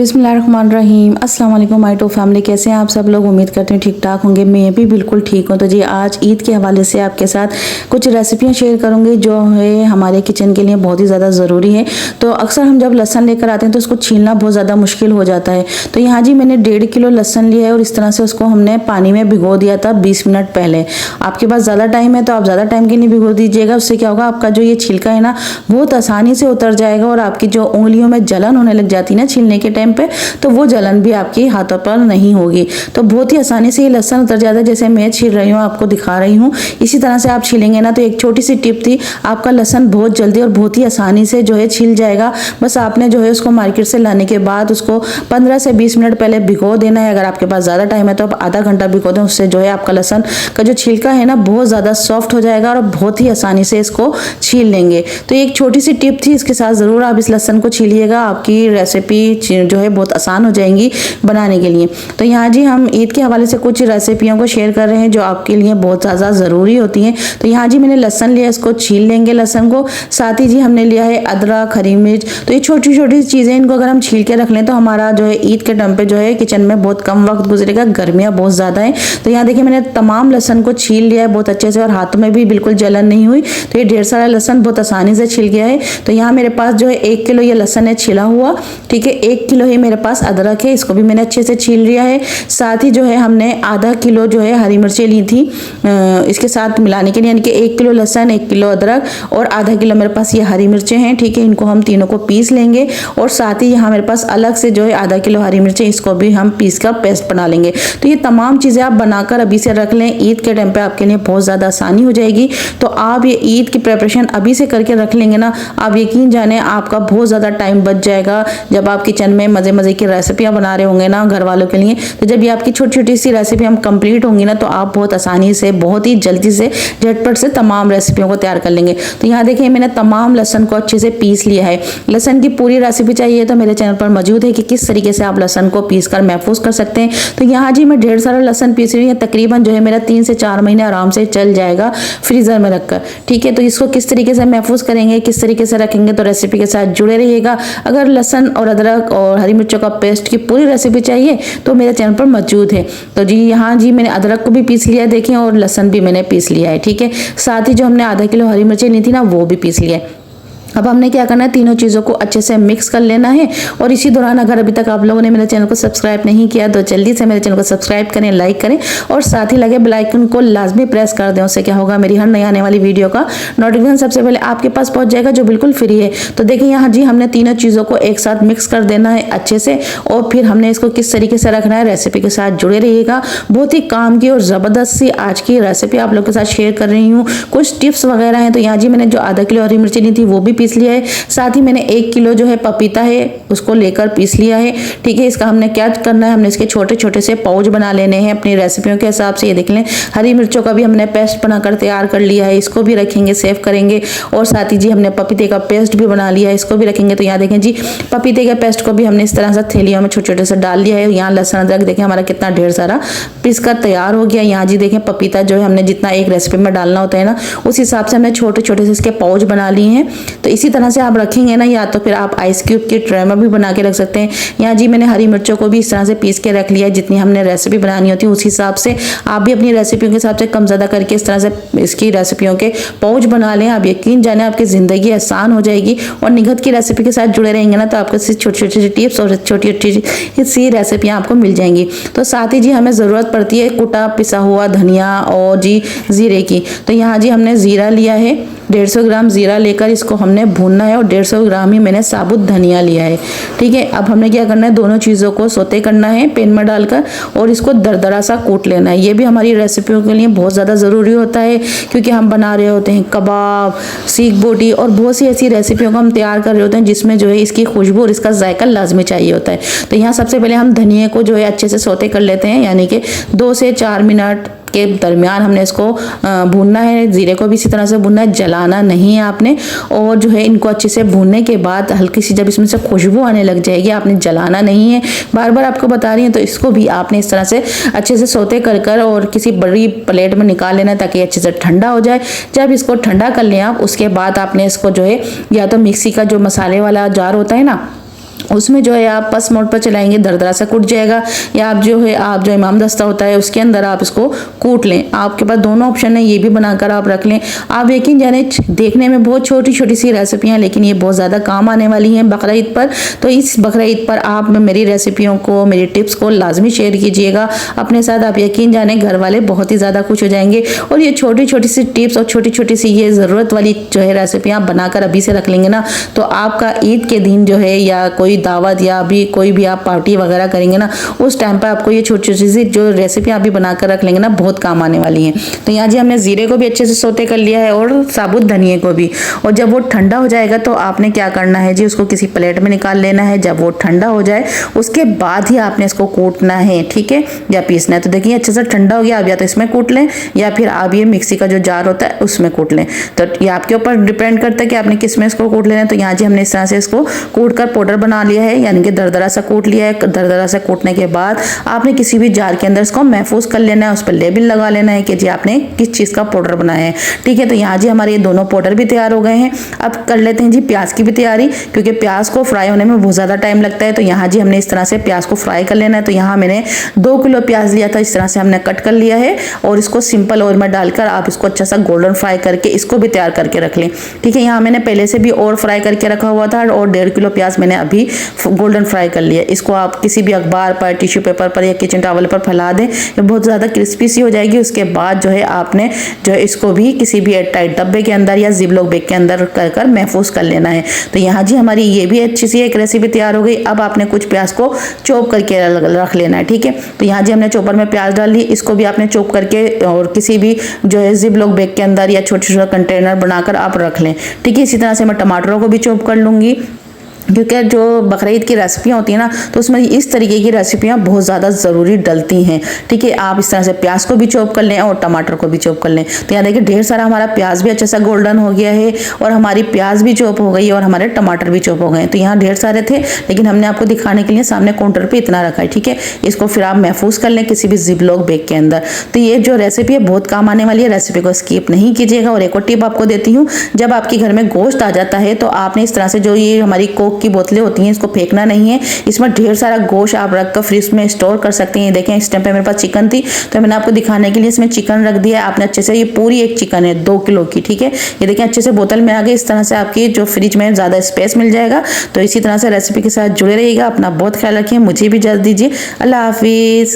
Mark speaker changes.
Speaker 1: बिस्मिल्लाहिर्रहमानिर्रहीम। अस्सलाम वालेकुम माय टू फैमिली। कैसे हैं आप सब लोग? उम्मीद करते हैं ठीक ठाक होंगे। मैं भी बिल्कुल ठीक हूँ। तो जी आज ईद के हवाले से आपके साथ कुछ रेसिपियाँ शेयर करूँगी जो है हमारे किचन के लिए बहुत ही ज़्यादा ज़रूरी है। तो अक्सर हम जब लहसन लेकर आते हैं तो उसको छीलना बहुत ज़्यादा मुश्किल हो जाता है। तो यहाँ जी मैंने 1.5 किलो लहसन लिया है और इस तरह से उसको हमने पानी में भिगो दिया था 20 मिनट पहले। आपके पास ज़्यादा टाइम है तो आप ज़्यादा टाइम के लिए भिगो दीजिएगा। उससे क्या होगा, आपका जो ये छिलका है ना बहुत आसानी से उतर जाएगा और आपकी जो उंगलियों में जलन होने लग जाती है ना छीलने के टाइम पे, तो वो जलन भी आपकी हाथों पर नहीं होगी। तो बहुत ही आसानी से ये लहसन उतर जाता है। जैसे मैं छील रही हूँ, आपको दिखा रही हूँ, इसी तरह से आप छीलेंगे ना। तो एक छोटी सी टिप थी, आपका लहसन बहुत जल्दी और बहुत ही आसानी से जो है छिल जाएगा। बस आपने जो है उसको मार्केट से लाने के बाद उसको 15 से 20 मिनट पहले भिगो देना है। अगर आपके पास ज़्यादा टाइम है तो आप आधा घंटा भिगो दें। उससे जो है आपका लहसन का जो छिलका है ना बहुत ज़्यादा सॉफ्ट हो जाएगा और बहुत ही आसानी से इसको छील लेंगे। तो एक छोटी सी टिप थी, इसके साथ ज़रूर आप इस लहसन को छीलिएगा। आपकी रेसिपी जो है बहुत आसान हो जाएंगी बनाने के लिए। तो यहाँ जी हम ईद के हवाले से कुछ रेसिपियों को शेयर कर रहे हैं जो आपके लिए बहुत ज़्यादा ज़रूरी होती हैं। तो यहाँ जी मैंने लहसन लिया, इसको छील लेंगे लहसन को। साथ ही जी हमने लिया है अदरक, हरी मिर्च। तो ये छोटी छोटी चीज़ें, इनको अगर हम छील के रख लें तो हमारा जो है ईद के टाइम पे जो है किचन में बहुत कम वक्त गुजरेगा। गर्मियाँ बहुत ज़्यादा है। तो यहाँ देखिए मैंने तमाम लहसन को छील लिया है बहुत अच्छे से और हाथों में भी बिल्कुल जलन नहीं हुई। तो ये ढेर सारा लहसन बहुत आसानी से छिल गया है। तो यहाँ मेरे पास जो है 1 किलो ये लहसन है छिला हुआ। ठीक है, 1 किलो ही मेरे पास अदरक है, इसको भी मैंने अच्छे से छील लिया है। साथ ही जो है हमने आधा किलो जो है हरी मिर्चें ली थी इसके साथ मिलाने के लिए, यानी कि 1 किलो लहसन, 1 किलो अदरक और आधा किलो मेरे पास ये हरी मिर्चें हैं। ठीक है, इनको हम तीनों को पीस लेंगे। और साथ ही यहाँ मेरे पास अलग से जो है आधा किलो हरी मिर्चें, इसको भी हम पीस का पेस्ट बना लेंगे। तो ये तमाम चीज़ें आप बनाकर अभी से रख लें, ईद के टाइम पे आपके लिए बहुत ज़्यादा आसानी हो जाएगी। तो आप ये ईद की प्रिपरेशन अभी से करके रख लेंगे ना, आप यकीन जाने आपका बहुत ज़्यादा टाइम बच जाएगा। जब आप किचन में मज़े मज़े की रेसिपियाँ बना रहे होंगे ना घर वालों के लिए, तो जब ये आपकी छोटी छोटी सी रेसिपी हम कंप्लीट होंगी ना, तो आप बहुत आसानी से, बहुत ही जल्दी से, झटपट से तमाम रेसिपियों को तैयार कर लेंगे। तो यहाँ देखिए मैंने तमाम लहसन को अच्छे से पीस लिया है। लहसन की पूरी रेसिपी चाहिए तो मेरे चैनल पर मौजूद है कि किस तरीके से आप लहसन को पीस कर महफूज कर सकते हैं। तो यहाँ जी मैं ढेर सारा लहसन पीस रही हूँ, तकरीबन जो है मेरा 3 से 4 महीने आराम से चल जाएगा फ्रीजर में रखकर। ठीक है, तो इसको किस तरीके से महफूज करेंगे, किस तरीके से रखेंगे, तो रेसिपी के साथ जुड़े रहिएगा। अगर लहसन और अदरक और हरी मिर्चों का पेस्ट की पूरी रेसिपी चाहिए तो मेरे चैनल पर मौजूद है। तो जी यहाँ जी मैंने अदरक को भी पीस लिया है देखें, और लहसन भी मैंने पीस लिया है। ठीक है, साथ ही जो हमने आधा किलो हरी मिर्चें ली थी ना वो भी पीस लिया है। अब हमने क्या करना है, तीनों चीज़ों को अच्छे से मिक्स कर लेना है। और इसी दौरान अगर अभी तक आप लोगों ने मेरे चैनल को सब्सक्राइब नहीं किया तो जल्दी से मेरे चैनल को सब्सक्राइब करें, लाइक करें और साथ ही लगे बेल आइकन को लाजमी प्रेस कर दें। उससे क्या होगा, मेरी हर नई आने वाली वीडियो का नोटिफिकेशन सबसे पहले आपके पास पहुंच जाएगा, जो बिल्कुल फ्री है। तो देखिए यहाँ जी हमने तीनों चीज़ों को एक साथ मिक्स कर देना है अच्छे से, और फिर हमने इसको किस तरीके से रखना है, रेसिपी के साथ जुड़े रहिएगा। बहुत ही काम की और ज़बरदस्त सी आज की रेसिपी आप लोग के साथ शेयर कर रही हूँ। कुछ टिप्स वगैरह हैं। तो यहाँ जी मैंने जो आधा किलो हरी मिर्ची ली थी वो भी पीस लिया है। साथ ही मैंने 1 किलो जो है पपीता है उसको लेकर पीस लिया है। ठीक है, इसका हमने क्या करना है, हमने इसके छोटे छोटे से पाउच बना लेने हैं अपनी रेसिपियों के हिसाब से। ये देख लें, हरी मिर्चों का भी हमने पेस्ट बनाकर तैयार कर लिया है, इसको भी रखेंगे, सेव करेंगे। और साथ ही जी हमने पपीते का पेस्ट भी बना लिया है, इसको भी रखेंगे। तो यहाँ देखें जी पपीते के पेस्ट को भी हमने इस तरह से थैलियों में छोटे छोटे से डाल लिया है। यहाँ लहसुन अदरक देखें हमारा कितना ढेर सारा पीस कर तैयार हो गया। यहाँ जी देखें पपीता जो है हमने जितना एक रेसिपी में डालना होता है ना, उस हिसाब से हमने छोटे छोटे से इसके पाउच बना लिए हैं। तो इसी तरह से आप रखेंगे ना, या तो फिर आप आइस क्यूब के ट्रे में भी बना के रख सकते हैं। यहाँ जी मैंने हरी मिर्चों को भी इस तरह से पीस के रख लिया है, जितनी हमने रेसिपी बनानी होती है उस हिसाब से। आप भी अपनी रेसिपियों के हिसाब से कम ज़्यादा करके इस तरह से इसकी रेसिपियों के पाउच बना लें। आप यकीन जाने आपकी ज़िंदगी आसान हो जाएगी। और निगत की रेसिपी के साथ जुड़े रहेंगे ना, तो आपको छोटी छोटी टिप्स और छोटी छोटी सी रेसिपियाँ आपको मिल जाएंगी। तो साथ ही जी हमें ज़रूरत पड़ती है कुटा पिसा हुआ धनिया और जी ज़ीरे की। तो यहाँ जी हमने ज़ीरा लिया है, 150 ग्राम ज़ीरा लेकर इसको हमने भूनना है, और 150 ग्राम ही मैंने साबुत धनिया लिया है। ठीक है, अब हमने क्या करना है, दोनों चीज़ों को सोते करना है पैन में डालकर, और इसको दरदरा सा कूट लेना है। ये भी हमारी रेसिपियों के लिए बहुत ज़्यादा ज़रूरी होता है, क्योंकि हम बना रहे होते हैं कबाब, सीख बोटी और बहुत सी ऐसी रेसिपियों को हम तैयार कर रहे होते हैं जिसमें जो है इसकी खुशबू और इसका जायका लाजमी चाहिए होता है। तो यहाँ सबसे पहले हम धनिया को जो है अच्छे से सोते कर लेते हैं, यानी कि 2 से 4 मिनट के दरमियान हमने इसको भूनना है। जीरे को भी इसी तरह से भूनना है, जलाना नहीं है आपने। और जो है इनको अच्छे से भूनने के बाद हल्की सी जब इसमें से खुशबू आने लग जाएगी, आपने जलाना नहीं है, बार बार आपको बता रही हैं। तो इसको भी आपने इस तरह से अच्छे से सौते कर और किसी बड़ी प्लेट में निकाल लेना, ताकि अच्छे से ठंडा हो जाए। जब इसको ठंडा कर लें आप, उसके बाद आपने इसको जो है या तो मिक्सी का जो मसाले वाला जार होता है ना, उसमें जो है आप पस मोड पर चलाएंगे दरदरा सा कूट जाएगा, या आप जो इमाम दस्ता होता है उसके अंदर आप इसको कूट लें। आपके पास दोनों ऑप्शन है, ये भी बनाकर आप रख लें। आप यकीन जाने देखने में बहुत छोटी छोटी सी रेसिपियाँ, लेकिन ये बहुत ज़्यादा काम आने वाली हैं बकरा ईद पर। तो इस बकरा ईद पर आप मेरी रेसिपियों को, मेरी टिप्स को लाजमी शेयर कीजिएगा अपने साथ। आप यकीन जाने घर वाले बहुत ही ज़्यादा खुश हो जाएंगे। और ये छोटी छोटी सी टिप्स और छोटी छोटी सी ये ज़रूरत वाली जो है रेसिपियाँ बनाकर अभी से रख लेंगे ना, तो आपका ईद के दिन जो है या कोई दावत या अभी कोई भी आप पार्टी वगैरह करेंगे ना, उस टाइम पर आपको ये छोटी छोटी सी जो रेसिपी आप भी बनाकर रख लेंगे ना, बहुत काम आने वाली हैं। तो यहाँ जी हमने जीरे को भी अच्छे से सोते कर लिया है और साबुत धनिए को भी। और जब वो ठंडा हो जाएगा तो आपने क्या करना है जी, उसको किसी प्लेट में निकाल लेना है। जब वो ठंडा हो जाए उसके बाद ही आपने इसको कूटना है, ठीक है, या पीसना है। तो देखिए अच्छे से ठंडा हो गया, आप या तो इसमें कूट लें या फिर आप ये मिक्सी का जो जार होता है उसमें कूट लें। तो ये आपके ऊपर डिपेंड करता है कि आपने किस में इसको कूट लेना है। तो यहाँ जी हमने इस तरह से इसको कूट कर पाउडर बना लिया है, यानी कि दरदरा सा कूट लिया है। दरदरा सा कूटने के बाद आपने किसी भी जार के अंदर इसको महफूज कर लेना है, उस पर लेबल लगा लेना है कि जी आपने किस चीज़ का पाउडर बनाया है, ठीक है। तो यहाँ जी हमारे ये दोनों पाउडर भी तैयार हो गए हैं। अब कर लेते हैं जी प्याज की भी तैयारी, क्योंकि प्याज को फ्राई होने में बहुत ज़्यादा टाइम लगता है। तो यहाँ जी हमने इस तरह से प्याज को फ्राई कर लेना है। तो यहाँ मैंने 2 किलो प्याज लिया था, इस तरह से हमने कट कर लिया है और इसको सिंपल ऑयल में डालकर आप इसको अच्छा सा गोल्डन फ्राई करके इसको भी तैयार करके रख लें, ठीक है। यहाँ मैंने पहले से भी और फ्राई करके रखा हुआ था और 1.5 किलो प्याज मैंने अभी गोल्डन फ्राई कर लिया। इसको आप किसी भी अखबार पर, टिश्यू पेपर पर या किचन टॉवल पर फैला दें, ये बहुत ज़्यादा क्रिस्पी सी हो जाएगी। उसके बाद जो है आपने जो है इसको भी किसी भी एयर टाइट डब्बे के अंदर या जिपलॉक बैग के अंदर कर महफूज कर लेना है। तो यहाँ जी हमारी ये भी अच्छी सी एक रेसिपी तैयार हो गई। अब आपने कुछ प्याज को चॉप करके रख लेना है, ठीक है। तो यहाँ जी हमने चॉपर में प्याज डाल ली, इसको भी आपने चॉप करके और किसी भी जो है जिपलॉक बैग के अंदर या छोटे छोटे कंटेनर बनाकर आप रख लें, ठीक है। इसी तरह से मैं टमाटरों को भी चॉप कर लूँगी, क्योंकि जो बकरा ईद की रेसिपियाँ होती हैं ना, तो उसमें इस तरीके की रेसिपियाँ बहुत ज़्यादा ज़रूरी डलती हैं, ठीक है। आप इस तरह से प्याज को भी चॉप कर लें और टमाटर को भी चॉप कर लें। तो यहाँ देखिए ढेर सारा हमारा प्याज भी अच्छा सा गोल्डन हो गया है और हमारी प्याज भी चॉप हो गई और हमारे टमाटर भी चॉप हो गए। तो यहाँ ढेर सारे थे, लेकिन हमने आपको दिखाने के लिए सामने काउंटर पर इतना रखा है, ठीक है। इसको फिर आप महफूज कर लें किसी भी जिपलॉक बैग के अंदर। तो ये जो रेसिपी है बहुत काम आने वाली है, रेसिपी को स्किप नहीं कीजिएगा। और एक और टिप आपको देती हूँ, जब आपके घर में गोश्त आ जाता है तो आपने इस तरह से जो ये हमारी कोक की बोतलें होती हैं इसको फेंकना नहीं है। इसमें ढेर सारा गोश्त आप रख कर फ्रिज में स्टोर कर सकते हैं। देखें इस टाइम पे मेरे पास चिकन थी, तो मैंने आपको दिखाने के लिए इसमें चिकन रख दिया। आपने अच्छे से, ये पूरी एक चिकन है 2 किलो की, ठीक है। ये देखें अच्छे से बोतल में आ गई। इस तरह से आपकी जो फ्रिज में ज़्यादा स्पेस मिल जाएगा। तो इसी तरह से रेसिपी के साथ जुड़े रहिएगा। अपना बहुत ख्याल रखिए, मुझे भी इजाज़त दीजिए। अल्लाह हाफिज़।